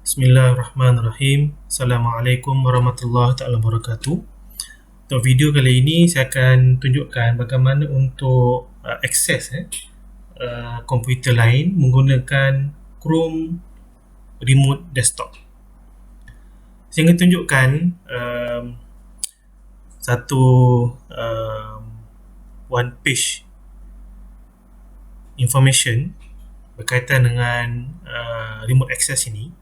Bismillahirrahmanirrahim. Assalamualaikum warahmatullahi wabarakatuh. Untuk video kali ini saya akan tunjukkan bagaimana untuk akses komputer lain menggunakan Chrome Remote Desktop. Saya akan tunjukkan satu one page information berkaitan dengan remote access ini.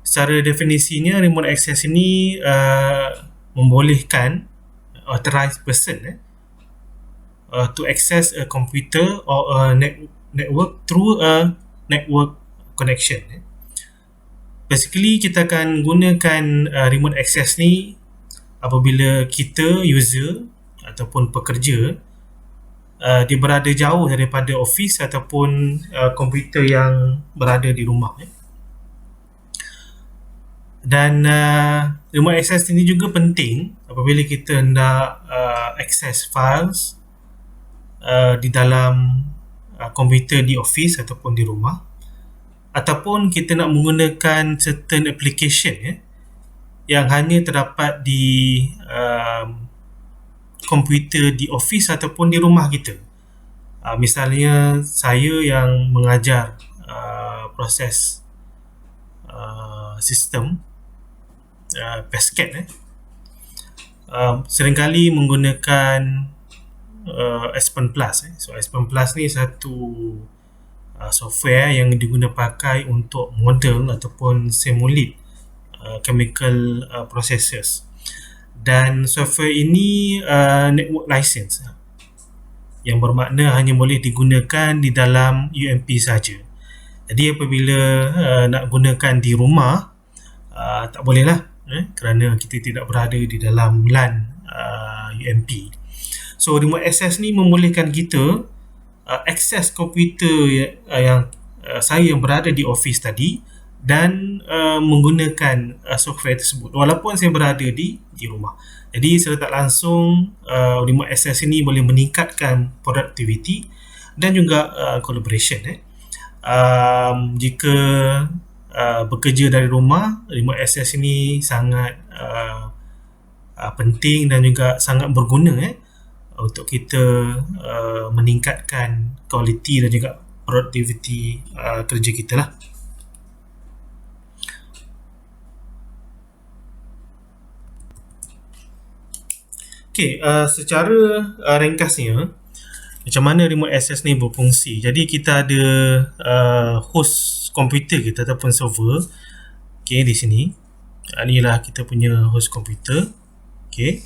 Secara definisinya, remote access ini membolehkan authorized person to access a computer or a network through a network connection. Basically, kita akan gunakan remote access ni apabila kita, user ataupun pekerja, dia berada jauh daripada office ataupun komputer yang berada di rumah. Dan remote access ini juga penting apabila kita hendak access files di dalam komputer di office ataupun di rumah, ataupun kita nak menggunakan certain application yang hanya terdapat di komputer di office ataupun di rumah kita. Misalnya saya yang mengajar proses sistem Pascal seringkali menggunakan Aspen Plus. So Aspen Plus ni satu software yang digunakan pakai untuk model ataupun simulate chemical processes, dan software ini network license, yang bermakna hanya boleh digunakan di dalam UMP saja. Jadi apabila nak gunakan di rumah, tak bolehlah, kerana kita tidak berada di dalam LAN UMP. So remote access ni membolehkan kita akses komputer yang saya yang berada di office tadi dan menggunakan software tersebut walaupun saya berada di rumah. Jadi secara tak langsung remote access ini boleh meningkatkan productivity dan juga collaboration. Jika bekerja dari rumah, remote access ini sangat penting dan juga sangat berguna untuk kita meningkatkan kualiti dan juga productivity kerja kita lah. Okay, secara ringkasnya macam mana remote access ni berfungsi. Jadi kita ada host komputer kita ataupun server. Okay, di sini inilah kita punya host komputer. Okay,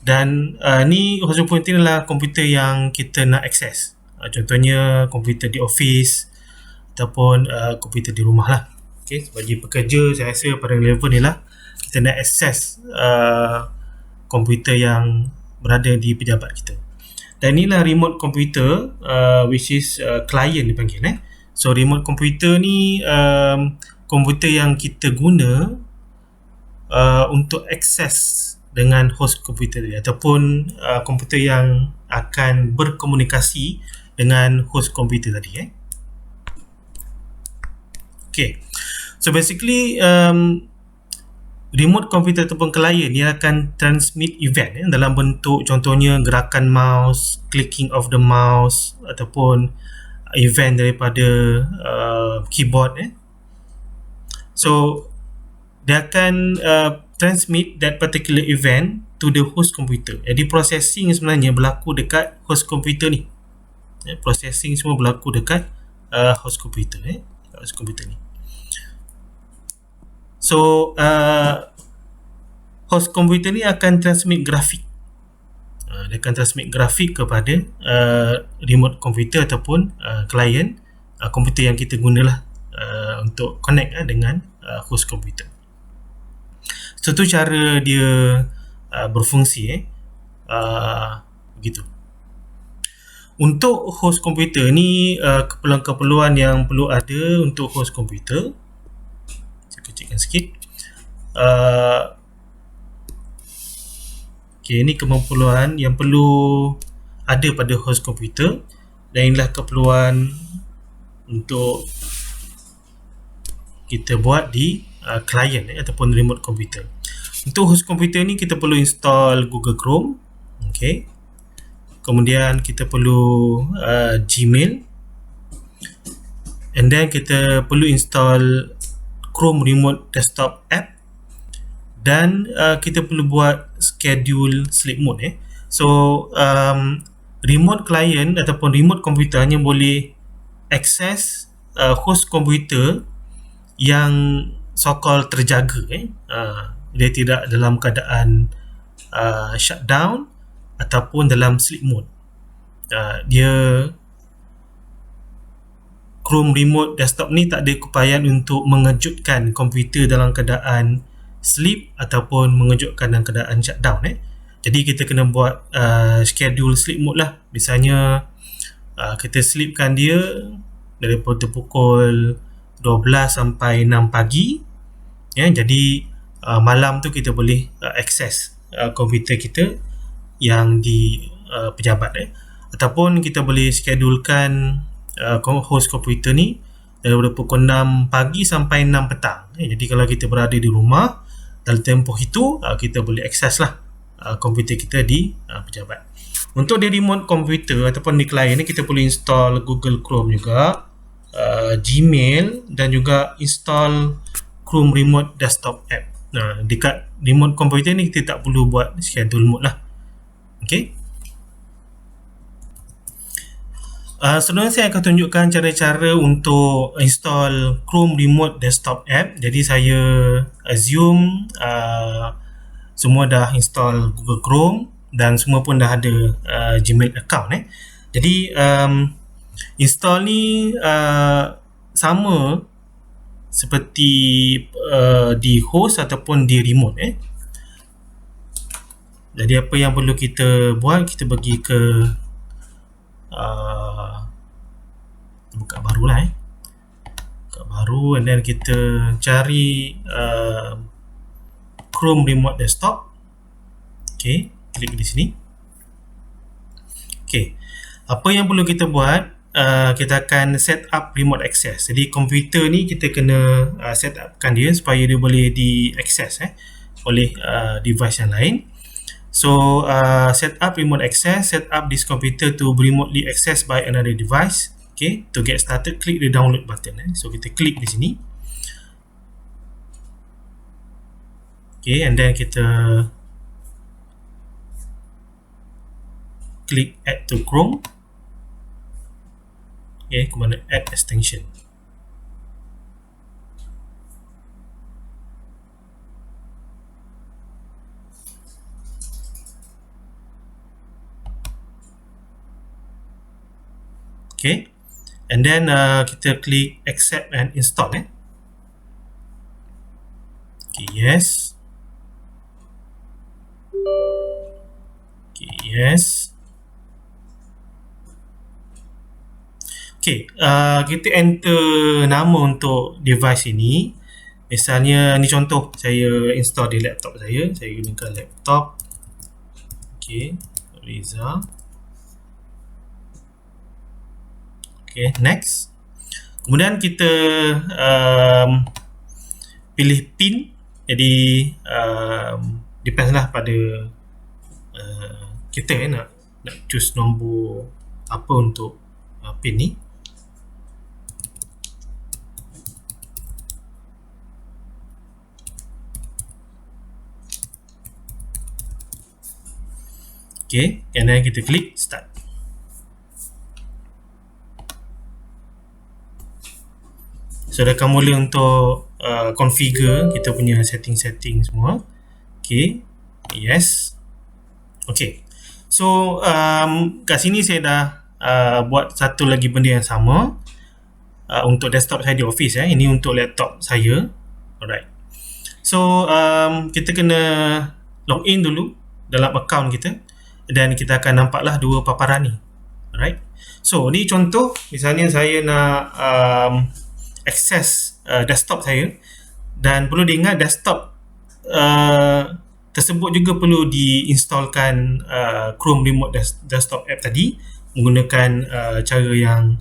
dan ni host komputer ni adalah komputer yang kita nak akses. Contohnya komputer di office ataupun komputer di rumah lah. Okay, bagi pekerja saya rasa pada level ni lah kita nak akses komputer yang berada di pejabat kita. Dan inilah remote computer which is client dipanggil. So remote computer ni komputer yang kita guna untuk akses dengan host komputer tadi, ataupun komputer yang akan berkomunikasi dengan host komputer tadi. Okay, so basically remote computer ataupun client dia akan transmit event dalam bentuk contohnya gerakan mouse, clicking of the mouse, ataupun event daripada keyboard. So dia akan transmit that particular event to the host computer. Jadi processing sebenarnya berlaku dekat host computer ni. Processing semua berlaku dekat host computer host computer ni. So host komputer ni akan transmit grafik. Dia akan transmit grafik kepada remote komputer ataupun client komputer yang kita gunalah untuk connect dengan host komputer. So tu cara dia berfungsi begitu. Untuk host komputer ni keperluan-keperluan yang perlu ada untuk host komputer. Kecilkan sikit. Okay, ini kemampuan yang perlu ada pada host komputer, dan inilah keperluan untuk kita buat di client ataupun remote computer. Untuk host komputer ni kita perlu install Google Chrome. Okay. Kemudian kita perlu Gmail, and then kita perlu install Chrome Remote Desktop App, dan kita perlu buat schedule sleep mode. So remote client ataupun remote komputer hanya boleh akses host komputer yang so-called terjaga. Dia tidak dalam keadaan shutdown ataupun dalam sleep mode. Dia Chrome Remote Desktop ni tak ada keupayaan untuk mengejutkan komputer dalam keadaan sleep ataupun mengejutkan dalam keadaan shutdown. Jadi kita kena buat schedule sleep mode lah. Misalnya kita sleepkan dia daripada pukul 12 sampai 6 pagi. Jadi malam tu kita boleh akses komputer kita yang di pejabat. Ataupun kita boleh schedulekan host komputer ni daripada pukul 6 pagi sampai 6 petang. Jadi kalau kita berada di rumah dalam tempoh itu, kita boleh akses lah komputer kita di pejabat. Untuk di remote komputer ataupun di client ni, kita perlu install Google Chrome juga, Gmail, dan juga install Chrome Remote Desktop App. Dekat remote komputer ni kita tak perlu buat schedule mode lah. Okay. Sebenarnya saya akan tunjukkan cara-cara untuk install Chrome Remote Desktop App. Jadi saya assume semua dah install Google Chrome dan semua pun dah ada Gmail account. Jadi install ni sama seperti di host ataupun di remote. Jadi apa yang perlu kita buat, kita pergi ke buka baru lah buka baru, and then kita cari Chrome Remote Desktop. Okay, klik di sini. Okay, apa yang perlu kita buat, kita akan set up remote access. Jadi komputer ni kita kena set upkan dia supaya dia boleh diakses oleh device yang lain. So set up remote access, set up this computer to be remotely accessed by another device. Okay, to get started, click the download button. So kita klik di sini. Okay, and then kita klik add to Chrome. Okay, kemudian add extension. Okay, and then kita klik accept and install. Okay, yes. Okay, yes. Okay, kita enter nama untuk device ini. Misalnya ni contoh saya install di laptop saya. Saya gunakan laptop. Okay, Riza. Okay, next. Kemudian kita pilih pin. Jadi depends lah pada kita nak choose nombor apa untuk pin ni. Okay, and then kita klik start. So dah akan mula untuk configure kita punya setting-setting semua. Okay, yes. Okay, so kat sini saya dah buat satu lagi benda yang sama untuk desktop saya di office. Ini untuk laptop saya. Alright, so kita kena login dulu dalam account kita, dan kita akan nampaklah dua paparan ni. Alright, so ni contoh. Misalnya saya nak akses desktop saya, dan perlu diingat desktop tersebut juga perlu diinstalkan Chrome Remote Desktop App tadi menggunakan cara yang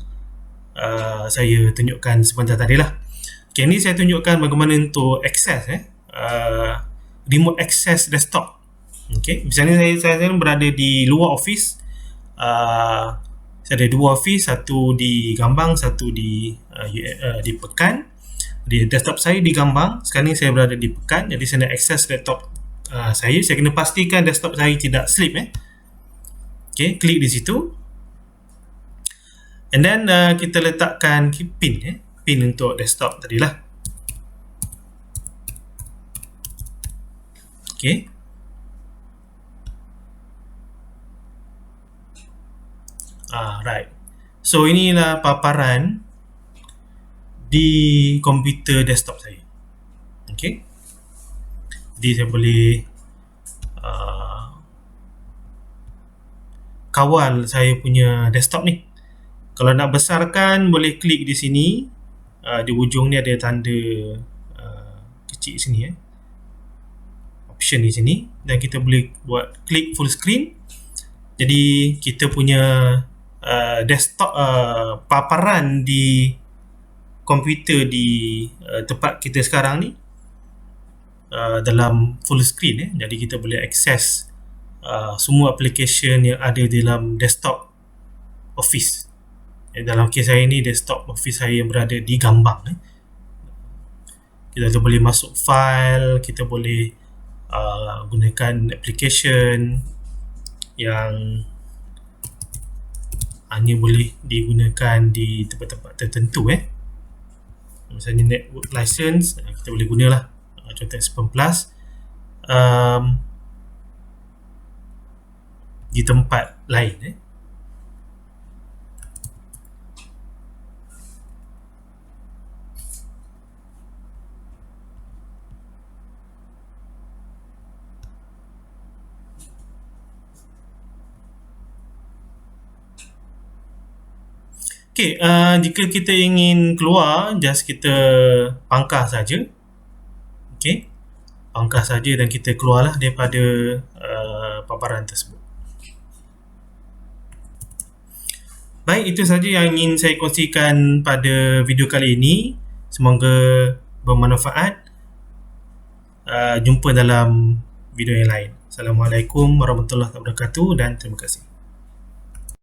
saya tunjukkan sebentar tadi lah. Okay, ni saya tunjukkan bagaimana untuk akses remote access desktop. Okay, misalnya saya berada di luar office. Saya ada dua office, satu di Gambang, satu di Pekan. Di desktop saya di Gambang, sekarang ni saya berada di Pekan, jadi saya nak akses laptop saya kena pastikan desktop saya tidak slip. Okay, klik di situ. And then kita letakkan pin pin untuk desktop tadilah. Okay. Right. So inilah paparan di komputer desktop saya. Okay. Jadi saya boleh kawal saya punya desktop ni. Kalau nak besarkan, boleh klik di sini. Di ujung ni ada tanda kecil sini, option di sini, dan kita boleh buat klik full screen. Jadi kita punya desktop paparan di komputer di tempat kita sekarang ni dalam full screen. Jadi kita boleh akses semua application yang ada dalam desktop office. Dalam kes saya ni, desktop office saya yang berada di Gambang. Kita boleh masuk file, kita boleh gunakan application yang hanya boleh digunakan di tempat-tempat tertentu. Misalnya network license, kita boleh gunalah, contoh S10 Plus di tempat lain. Okay, jika kita ingin keluar, just kita pangkas saja. Okay, pangkas saja dan kita keluarlah daripada paparan tersebut. Baik, itu saja yang ingin saya kongsikan pada video kali ini. Semoga bermanfaat. Jumpa dalam video yang lain. Assalamualaikum warahmatullahi wabarakatuh dan terima kasih.